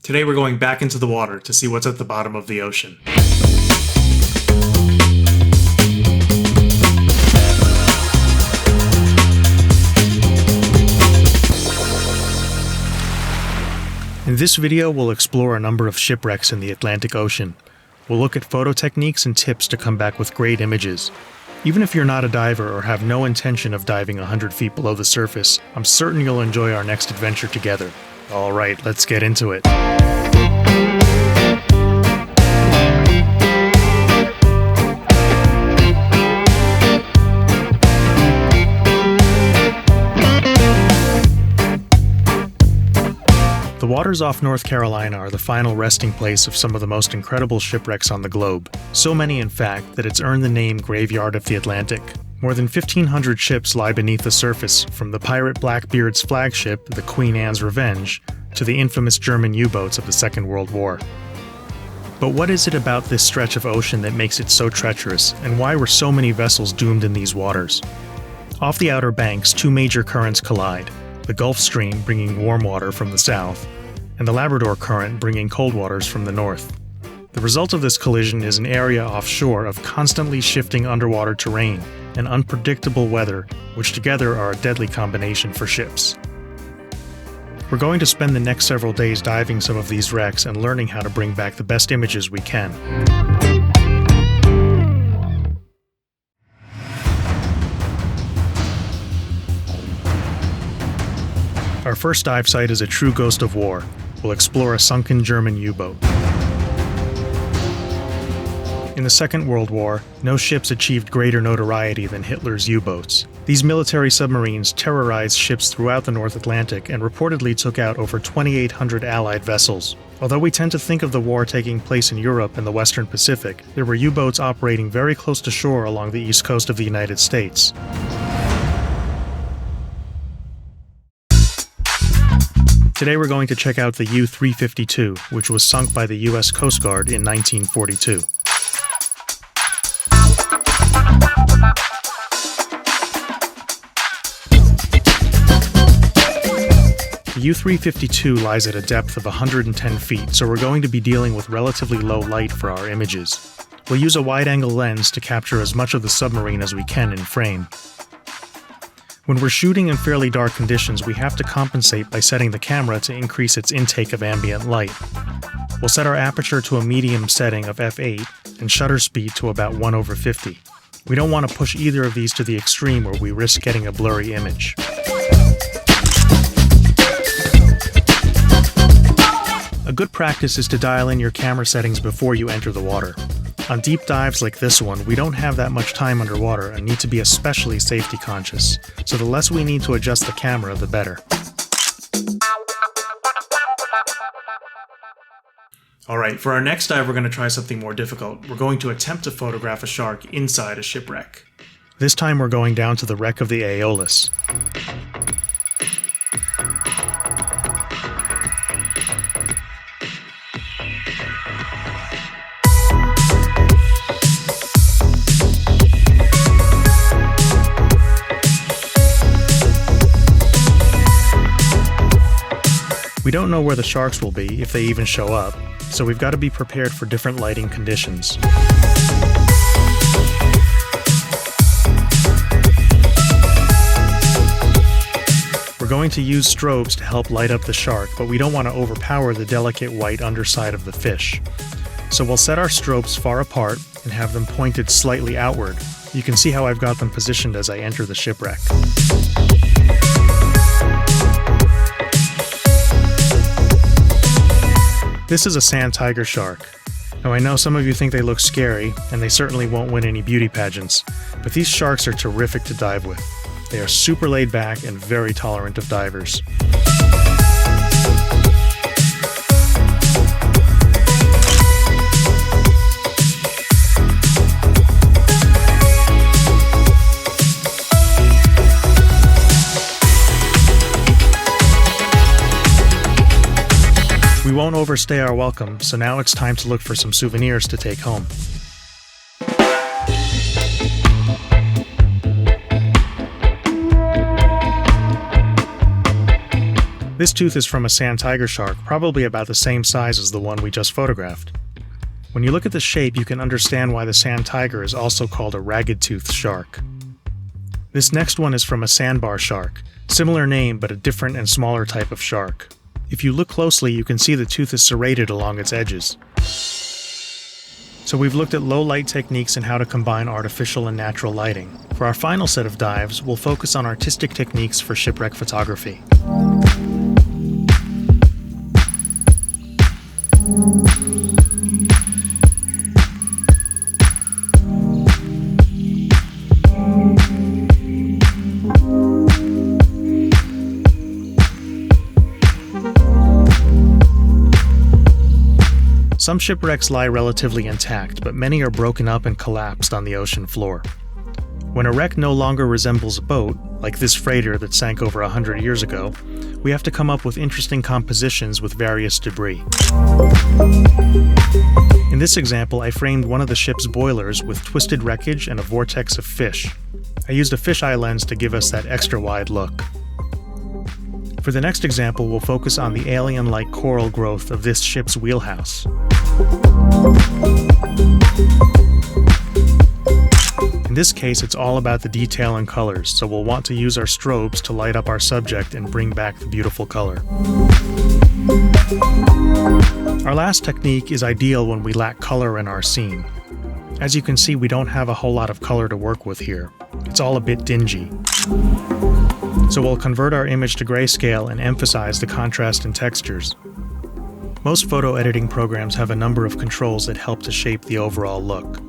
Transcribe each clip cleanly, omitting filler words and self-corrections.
Today we're going back into the water to see what's at the bottom of the ocean. In this video, we'll explore a number of shipwrecks in the Atlantic Ocean. We'll look at photo techniques and tips to come back with great images. Even if you're not a diver or have no intention of diving 100 feet below the surface, I'm certain you'll enjoy our next adventure together. Alright, let's get into it. The waters off North Carolina are the final resting place of some of the most incredible shipwrecks on the globe. So many, in fact, that it's earned the name Graveyard of the Atlantic. More than 1,500 ships lie beneath the surface, from the pirate Blackbeard's flagship, the Queen Anne's Revenge, to the infamous German U-boats of the Second World War. But what is it about this stretch of ocean that makes it so treacherous, and why were so many vessels doomed in these waters? Off the Outer Banks, two major currents collide. The Gulf Stream bringing warm water from the south, and the Labrador Current bringing cold waters from the north. The result of this collision is an area offshore of constantly shifting underwater terrain and unpredictable weather, which together are a deadly combination for ships. We're going to spend the next several days diving some of these wrecks and learning how to bring back the best images we can. Our first dive site is a true ghost of war. We'll explore a sunken German U-boat. In the Second World War, no ships achieved greater notoriety than Hitler's U-boats. These military submarines terrorized ships throughout the North Atlantic and reportedly took out over 2,800 Allied vessels. Although we tend to think of the war taking place in Europe and the Western Pacific, there were U-boats operating very close to shore along the east coast of the United States. Today we're going to check out the U-352, which was sunk by the U.S. Coast Guard in 1942. The U-352 lies at a depth of 110 feet, so we're going to be dealing with relatively low light for our images. We'll use a wide-angle lens to capture as much of the submarine as we can in frame. When we're shooting in fairly dark conditions, we have to compensate by setting the camera to increase its intake of ambient light. We'll set our aperture to a medium setting of f8 and shutter speed to about 1/50. We don't want to push either of these to the extreme where we risk getting a blurry image. A good practice is to dial in your camera settings before you enter the water. On deep dives like this one, we don't have that much time underwater and need to be especially safety conscious, so the less we need to adjust the camera, the better. Alright, for our next dive we're going to try something more difficult. We're going to attempt to photograph a shark inside a shipwreck. This time we're going down to the wreck of the Aeolus. We don't know where the sharks will be, if they even show up, so we've got to be prepared for different lighting conditions. We're going to use strobes to help light up the shark, but we don't want to overpower the delicate white underside of the fish. So we'll set our strobes far apart and have them pointed slightly outward. You can see how I've got them positioned as I enter the shipwreck. This is a sand tiger shark. Now I know some of you think they look scary, and they certainly won't win any beauty pageants, but these sharks are terrific to dive with. They are super laid back and very tolerant of divers. We won't overstay our welcome, so now it's time to look for some souvenirs to take home. This tooth is from a sand tiger shark, probably about the same size as the one we just photographed. When you look at the shape, you can understand why the sand tiger is also called a ragged-toothed shark. This next one is from a sandbar shark. Similar name, but a different and smaller type of shark. If you look closely, you can see the tooth is serrated along its edges. So we've looked at low light techniques and how to combine artificial and natural lighting. For our final set of dives, we'll focus on artistic techniques for shipwreck photography. Some shipwrecks lie relatively intact, but many are broken up and collapsed on the ocean floor. When a wreck no longer resembles a boat, like this freighter that sank over 100 years ago, we have to come up with interesting compositions with various debris. In this example, I framed one of the ship's boilers with twisted wreckage and a vortex of fish. I used a fisheye lens to give us that extra wide look. For the next example, we'll focus on the alien-like coral growth of this ship's wheelhouse. In this case, it's all about the detail and colors, so we'll want to use our strobes to light up our subject and bring back the beautiful color. Our last technique is ideal when we lack color in our scene. As you can see, we don't have a whole lot of color to work with here. It's all a bit dingy. So we'll convert our image to grayscale and emphasize the contrast and textures. Most photo editing programs have a number of controls that help to shape the overall look.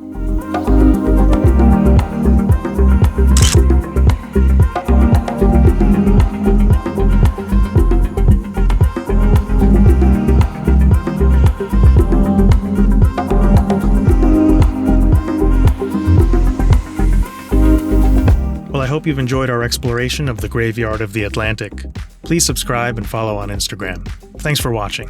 I hope you've enjoyed our exploration of the graveyard of the Atlantic. Please subscribe and follow on Instagram. Thanks for watching.